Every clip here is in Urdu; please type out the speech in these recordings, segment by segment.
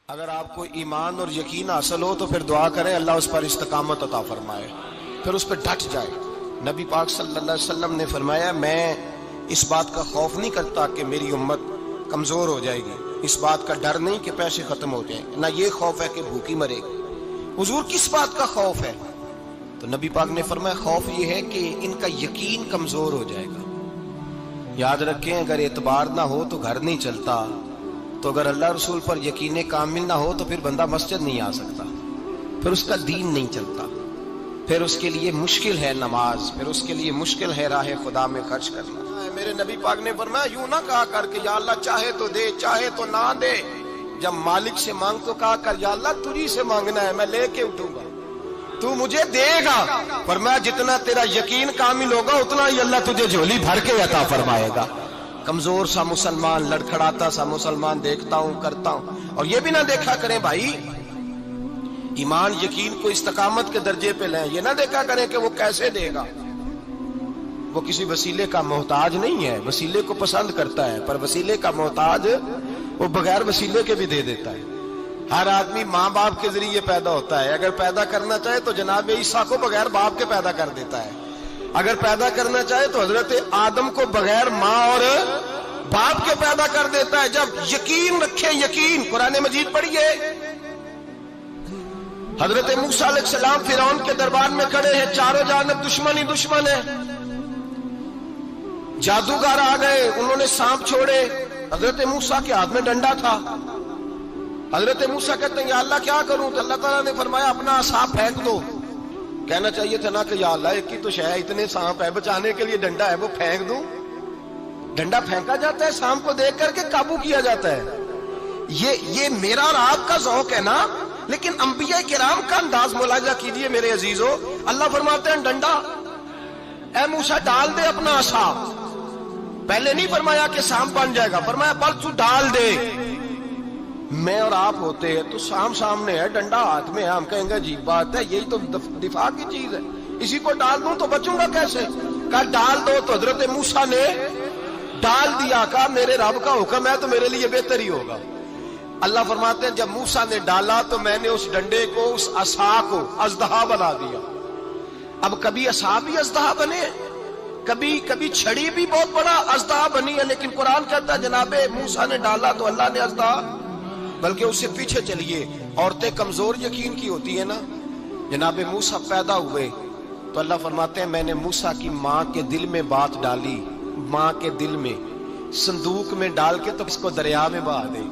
اگر آپ کو ایمان اور یقین حاصل ہو تو پھر دعا کریں اللہ اس پر استقامت عطا فرمائے، پھر اس پہ ڈٹ جائے۔ نبی پاک صلی اللہ علیہ وسلم نے فرمایا میں اس بات کا خوف نہیں کرتا کہ میری امت کمزور ہو جائے گی، اس بات کا ڈر نہیں کہ پیسے ختم ہو جائیں، نہ یہ خوف ہے کہ بھوکی مرے گی۔ حضور کس بات کا خوف ہے؟ تو نبی پاک نے فرمایا خوف یہ ہے کہ ان کا یقین کمزور ہو جائے گا۔ یاد رکھیں اگر اعتبار نہ ہو تو گھر نہیں چلتا، تو اگر اللہ رسول پر یقین کامل نہ ہو تو پھر بندہ مسجد نہیں آ سکتا، پھر اس کا دین نہیں چلتا، پھر اس کے لیے مشکل ہے نماز، پھر اس کے لیے مشکل ہے راہ خدا میں خرچ کرنا۔ میرے نبی پاک نے فرمایا یوں نہ کہا کر کے یا اللہ چاہے تو دے چاہے تو نہ دے، جب مالک سے مانگ تو کہا کر یا اللہ تجھی سے مانگنا ہے، میں لے کے اٹھوں گا، تو مجھے دے گا۔ فرمایا جتنا تیرا یقین کامل ہوگا اتنا ہی اللہ تجھے جھولی بھر کے عطا فرمائے گا۔ کمزور سا مسلمان، لڑکھڑاتا سا مسلمان دیکھتا ہوں کرتا ہوں، اور یہ بھی نہ دیکھا کریں بھائی ایمان یقین کو استقامت کے درجے پہ لیں، یہ نہ دیکھا کریں کہ وہ کیسے دے گا، وہ کسی وسیلے کا محتاج نہیں ہے، وسیلے کو پسند کرتا ہے، پر وسیلے کا محتاج وہ بغیر وسیلے کے بھی دے دیتا ہے۔ ہر آدمی ماں باپ کے ذریعے پیدا ہوتا ہے، اگر پیدا کرنا چاہے تو جناب عیسیٰ کو بغیر باپ کے پیدا کر دیتا ہے، اگر پیدا کرنا چاہے تو حضرت آدم کو بغیر ماں اور باپ کے پیدا کر دیتا ہے۔ جب یقین رکھیں، یقین قرآن مجید پڑھیے، حضرت موسیٰ علیہ السلام فرعون کے دربار میں کھڑے ہیں، چاروں جانب دشمن ہی دشمن ہے، جادوگر آ گئے، انہوں نے سانپ چھوڑے، حضرت موسیٰ کے ہاتھ میں ڈنڈا تھا، حضرت موسیٰ کہتے ہیں یا اللہ کیا کروں؟ تو اللہ تعالیٰ نے فرمایا اپنا عصا پھینک دو۔ کہنا چاہیے تھا نا کہ یا اللہ ایک ہی تو شے ہے، اتنے سانپ ہے، بچانے کے لیے ڈنڈا ہے وہ پھینک دوں؟ ڈنڈا پھینکا جاتا ہے، سانپ کو دیکھ کر کے قابو کیا جاتا ہے۔ یہ میرا اور آپ کا ذوق ہے نا، لیکن انبیاء کرام کا انداز ملاحظہ کیجئے میرے عزیزو۔ اللہ فرماتے ہیں ڈنڈا اے موسیٰ ڈال دے اپنا عصا، پہلے نہیں فرمایا کہ سانپ بن جائے گا، فرمایا بل تو ڈال دے۔ میں اور آپ ہوتے ہیں تو سام سامنے ہے، ڈنڈا ہاتھ میں ہے، ہم کہیں گے عجیب بات ہے، یہی تو دفاع کی چیز ہے، اسی کو ڈال دوں تو بچوں گا کیسے؟ کہا ڈال دو، تو حضرت موسیٰ نے ڈال دیا، کہا میرے رب کا حکم ہے تو میرے لیے بہتر ہی ہوگا۔ اللہ فرماتے ہیں جب موسیٰ نے ڈالا تو میں نے اس ڈنڈے کو، اس عصا کو اژدہا بنا دیا۔ اب کبھی عصا بھی اژدہا بنے، کبھی چھڑی بھی بہت بڑا اژدہا بنی ہے، لیکن قرآن کہتا ہے جناب موسیٰ نے ڈالا تو اللہ نے اژدہا، بلکہ اس سے پیچھے چلیے، عورتیں کمزور یقین کی ہوتی ہیں نا، جناب موسیٰ پیدا ہوئے تو اللہ فرماتے ہیں میں نے موسیٰ کی ماں کے دل میں بات ڈالی، ماں کے دل میں صندوق میں ڈال کے تو اس کو دریا میں بہا دے۔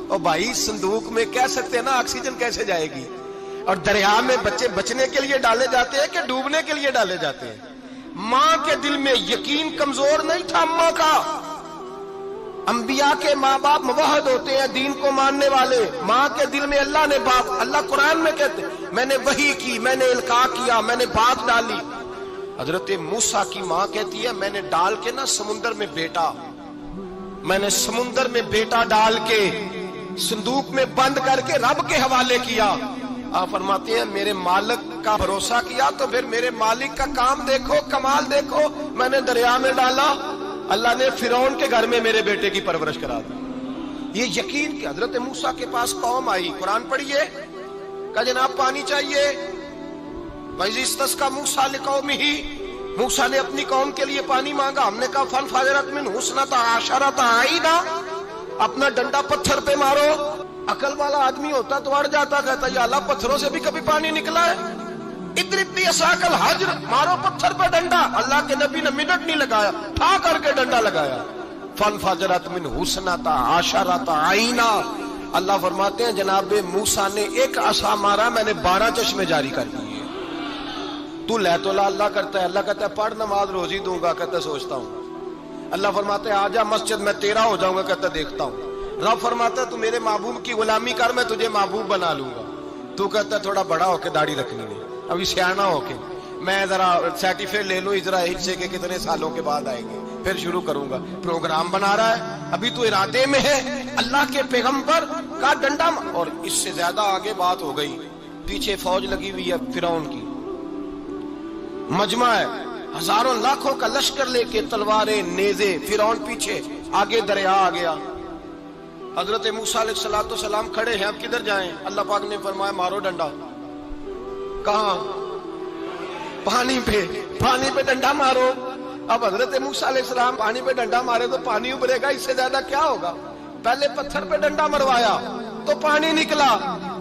اور بھائی صندوق میں کہہ سکتے ہیں نا آکسیجن کیسے جائے گی، اور دریا میں بچے بچنے کے لیے ڈالے جاتے ہیں کہ ڈوبنے کے لیے ڈالے جاتے ہیں؟ ماں کے دل میں یقین کمزور نہیں تھا اماں کا۔ انبیاء کے ماں باپ موحد ہوتے ہیں، دین کو ماننے والے، ماں کے دل میں اللہ نے بات، اللہ قرآن میں کہتے ہیں میں نے وحی کی، میں نے القاء کیا، میں نے بات ڈالی۔ حضرت موسیٰ کی ماں کہتی ہے میں نے ڈال کے نا سمندر میں بیٹا، میں نے سمندر میں بیٹا ڈال کے صندوق میں بند کر کے رب کے حوالے کیا۔ آپ فرماتے ہیں میرے مالک کا بھروسہ کیا تو پھر میرے مالک کا کام دیکھو، کمال دیکھو، میں نے دریا میں ڈالا، اللہ نے فرعون کے گھر میں میرے بیٹے کی پرورش کرا دی۔ یہ یقین کہ حضرت موسیٰ کے پاس قوم آئی، قرآن پڑھیے، کہا جناب پانی چاہیے، وَإِذِ اسْتَسْقَىٰ مُوسَىٰ لِقَوْمِهِ، موسیٰ نے اپنی قوم کے لیے پانی مانگا، ہم نے کہا فَانْفَجَرَتْ مِنْهُ اثْنَتَا عَشَرَةَ عَيْنًا، اپنا ڈنڈا پتھر پہ مارو۔ عقل والا آدمی ہوتا تو اڑ جاتا، کہتا یا اللہ پتھروں سے بھی کبھی پانی نکلا ہے؟ اضرب بعصاک الحجر، مارو پتھر پہ ڈنڈا۔ اللہ کے نبی نے منٹ نہیں لگایا، ٹھا کر کے ڈنڈا لگایا، فانفجرت منہ اثنتا عشرۃ عینا۔ اللہ فرماتے ہیں جناب موسیٰ نے ایک عصا مارا، میں نے 12 چشمے جاری کر دیے۔ تو لے تو لا اللہ کرتا ہے، اللہ کہتا ہے پڑھ نماز روزی دوں گا، کہتا ہے سوچتا ہوں۔ اللہ فرماتے ہیں آجا مسجد میں تیرا ہو جاؤں گا، کہتا ہے دیکھتا ہوں۔ رب فرماتا ہے تو میرے محبوب کی غلامی کر، میں تجھے محبوب بنا لوں گا۔ تو کہتا ہے تھوڑا بڑا ہو کے داڑھی رکھنی نہیں، ابھی سیانا ہو کے میں ذرا سرٹیفکیٹ لے لوں اجرا حصے کے کتنے سالوں کے بعد آئیں گے، پھر شروع کروں گا۔ پروگرام بنا رہا ہے، ابھی تو ارادے میں ہے۔ اللہ کے پیغمبر کا ڈنڈا، اور اس سے زیادہ آگے بات ہو گئی، پیچھے فوج لگی ہوئی ہے فرعون کی، مجمع ہے، ہزاروں لاکھوں کا لشکر لے کے، تلواریں نیزے، فرعون پیچھے، آگے دریا آ گیا۔ حضرت موسیٰ علیہ السلام کھڑے ہیں، اب کدھر جائیں؟ اللہ پاک نے فرمایا مارو ڈنڈا۔ کہاں؟ پانی پہ ڈنڈا مارو۔ اب حضرت موسیٰ علیہ السلام پانی پہ ڈنڈا مارے تو پانی ابھرے گا، اس سے زیادہ کیا ہوگا؟ پہلے پتھر پہ ڈنڈا مروایا تو پانی نکلا،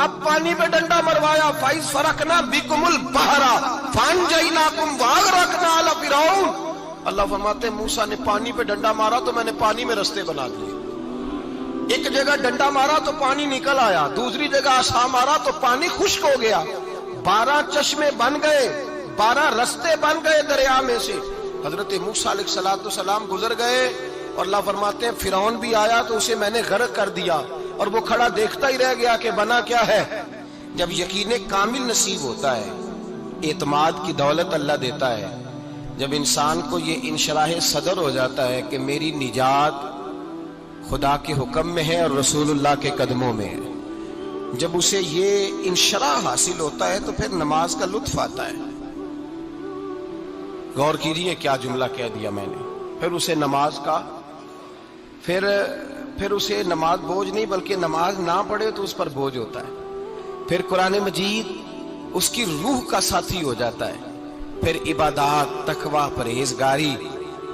اب پانی پہ ڈنڈا مروایا، فَإِذْ فَرَقْنَا بِكُمُ الْبَحْرَ فَأَنْجَيْنَاكُمْ وَأَغْرَقْنَا آلَ فِرْعَوْنَ۔ اللہ فرماتے ہیں موسیٰ نے پانی پہ ڈنڈا مارا تو میں نے پانی میں رستے بنا دیے۔ ایک جگہ ڈنڈا مارا تو پانی نکل آیا، دوسری جگہ عصا مارا تو پانی خشک ہو گیا، 12 چشمے بن گئے، 12 رستے بن گئے دریا میں سے۔ حضرت موسیٰ علیہ السلام گزر گئے اور اللہ فرماتے ہیں فرعون بھی آیا تو اسے میں نے غرق کر دیا، اور وہ کھڑا دیکھتا ہی رہ گیا کہ بنا کیا ہے۔ جب یقین کامل نصیب ہوتا ہے، اعتماد کی دولت اللہ دیتا ہے، جب انسان کو یہ انشراح صدر ہو جاتا ہے کہ میری نجات خدا کے حکم میں ہے اور رسول اللہ کے قدموں میں ہے، جب اسے یہ انشراح حاصل ہوتا ہے تو پھر نماز کا لطف آتا ہے۔ غور کیجئے کیا جملہ کہہ دیا میں نے۔ پھر اسے نماز کا پھر اسے نماز بوجھ نہیں، بلکہ نماز نہ پڑھے تو اس پر بوجھ ہوتا ہے۔ پھر قرآن مجید اس کی روح کا ساتھی ہو جاتا ہے، پھر عبادات، تقوی، پرہیزگاری،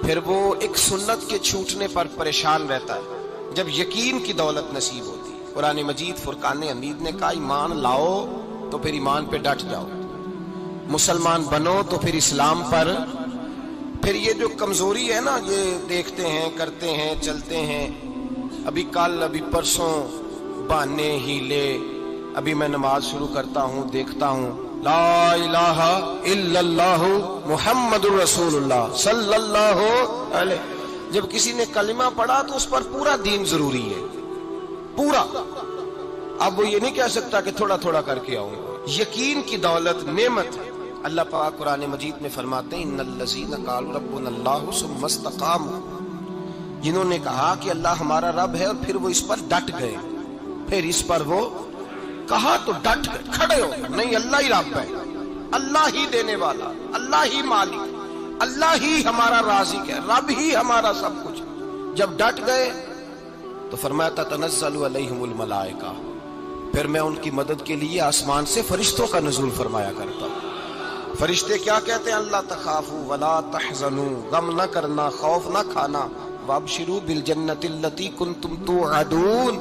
پھر وہ ایک سنت کے چھوٹنے پر پریشان رہتا ہے جب یقین کی دولت نصیب ہوتی ہے۔ قرآن مجید فرقان حمید نے کہا ایمان لاؤ تو پھر ایمان پہ ڈٹ جاؤ، مسلمان بنو تو پھر اسلام پر۔ پھر یہ جو کمزوری ہے نا، یہ دیکھتے ہیں، کرتے ہیں، چلتے ہیں، ابھی کل، ابھی پرسوں، بہانے، ہیلے، ابھی میں نماز شروع کرتا ہوں، دیکھتا ہوں لا الہ الا اللہ محمد الرسول اللہ صلی اللہ علیہ۔ جب کسی نے کلمہ پڑھا تو اس پر پورا دین ضروری ہے، پورا۔ اب وہ یہ نہیں کہہ سکتا کہ تھوڑا تھوڑا کر کے آؤں گا۔ یقین کی دولت نعمت ہے۔ اللہ پاک قرآن مجید میں فرماتے ہیں ان الذین قالوا ربنا اللہ ثم استقاموا، جنہوں نے کہا کہ اللہ ہمارا رب ہے اور پھر وہ اس پر ڈٹ گئے، پھر اس پر وہ کہا تو ڈٹ گئے، کھڑے ہو گئے، نہیں اللہ ہی رب ہے، اللہ ہی دینے والا، اللہ ہی مالک، اللہ ہی ہمارا رازق ہے، رب ہی ہمارا سب کچھ۔ جب ڈٹ گئے تو فرمایا تتنزل علیہم الملائکہ، پھر میں ان کی مدد کے لیے آسمان سے فرشتوں کا نزول فرمایا کرتا ہوں۔ فرشتے کیا کہتے ہیں؟ اللہ تخافوا ولا تحزنوا، غم نہ کرنا، خوف نہ کھانا، وابشروا بالجنۃ التی کنتم توعدون،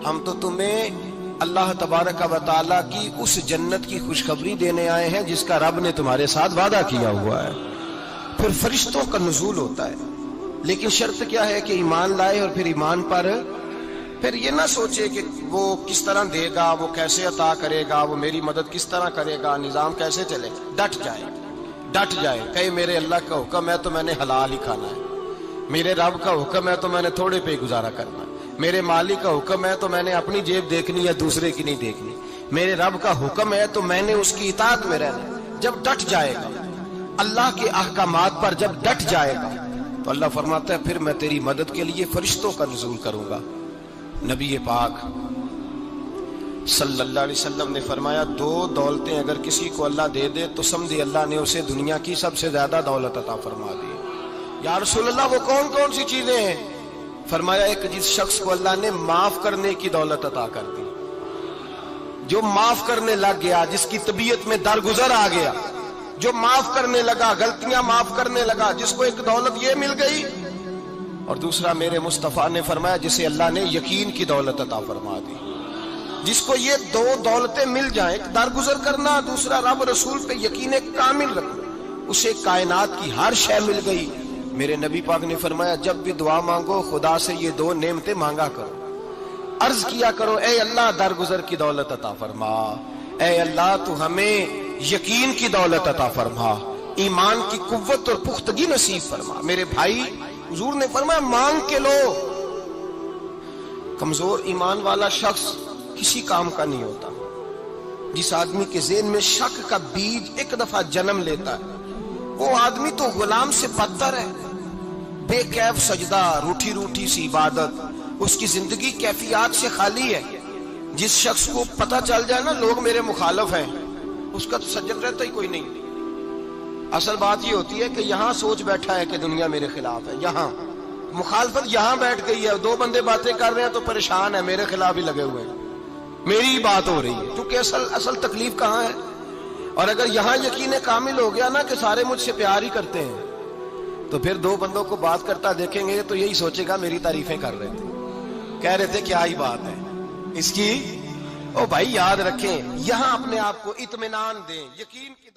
ہم تو تمہیں اللہ تبارک و تعالیٰ کی اس جنت کی خوشخبری دینے آئے ہیں جس کا رب نے تمہارے ساتھ وعدہ کیا ہوا ہے۔ پھر فرشتوں کا نزول ہوتا ہے، لیکن شرط کیا ہے کہ ایمان لائے، اور پھر ایمان پر پھر یہ نہ سوچے کہ وہ کس طرح دے گا، وہ کیسے عطا کرے گا، وہ میری مدد کس طرح کرے گا، نظام کیسے چلے۔ ڈٹ جائے، کہے میرے اللہ کا حکم ہے تو میں نے حلال ہی کھانا ہے، میرے رب کا حکم ہے تو میں نے تھوڑے پہ گزارا کرنا ہے، میرے مالک کا حکم ہے تو میں نے اپنی جیب دیکھنی ہے، دوسرے کی نہیں دیکھنی، میرے رب کا حکم ہے تو میں نے اس کی اطاعت میں رہنا۔ جب ڈٹ جائے گا اللہ کے احکامات پر، جب ڈٹ جائے گا تو اللہ فرماتا ہے پھر میں تیری مدد کے لیے فرشتوں کا نزول کروں گا۔ نبی پاک صلی اللہ علیہ وسلم نے فرمایا 2 دولتیں اگر کسی کو اللہ دے دے تو سمجھے اللہ نے اسے دنیا کی سب سے زیادہ دولت عطا فرما دی۔ یا رسول اللہ وہ کون کون سی چیزیں ہیں؟ فرمایا ایک جس شخص کو اللہ نے معاف کرنے کی دولت عطا کر دی، جو معاف کرنے لگ گیا، جس کی طبیعت میں درگزر آ گیا، جو معاف کرنے لگا، غلطیاں معاف کرنے لگا، جس کو ایک دولت یہ مل گئی۔ اور دوسرا میرے مصطفیٰ نے فرمایا جسے اللہ نے یقین کی دولت عطا فرما دی۔ جس کو یہ 2 دولتیں مل جائیں، ایک درگزر کرنا، دوسرا رب رسول پہ یقین کامل رکھنا، اسے کائنات کی ہر شے مل گئی۔ میرے نبی پاک نے فرمایا جب بھی دعا مانگو خدا سے یہ 2 نعمتیں مانگا کرو، عرض کیا کرو اے اللہ درگزر کی دولت عطا فرما، اے اللہ تو ہمیں یقین کی دولت عطا فرما، ایمان کی قوت اور پختگی نصیب فرما۔ میرے بھائی حضور نے فرمایا مانگ کے لو۔ کمزور ایمان والا شخص کسی کام کا نہیں ہوتا۔ جس آدمی کے ذہن میں شک کا بیج ایک دفعہ جنم لیتا ہے وہ آدمی تو غلام سے بدتر ہے۔ بے کیف سجدہ، روٹھی روٹھی سی عبادت، اس کی زندگی کیفیات سے خالی ہے۔ جس شخص کو پتہ چل جائے نا لوگ میرے مخالف ہیں، اس کا تو سجد رہتا ہی کوئی نہیں۔ اصل بات یہ ہوتی ہے کہ یہاں سوچ بیٹھا ہے کہ دنیا میرے خلاف ہے، یہاں مخالفت یہاں بیٹھ گئی ہے، دو بندے باتیں کر رہے ہیں تو پریشان ہے، میرے خلاف ہی لگے ہوئے ہیں، میری ہی بات ہو رہی ہے، کیونکہ اصل تکلیف کہاں ہے؟ اور اگر یہاں یقین کامل ہو گیا نا کہ سارے مجھ سے پیار ہی کرتے ہیں، تو پھر دو بندوں کو بات کرتا دیکھیں گے تو یہی سوچے گا میری تعریفیں کر رہے تھے، کہہ رہے تھے کیا ہی بات ہے اس کی۔ او بھائی یاد رکھیں، یہاں اپنے آپ کو اطمینان دیں، یقین کی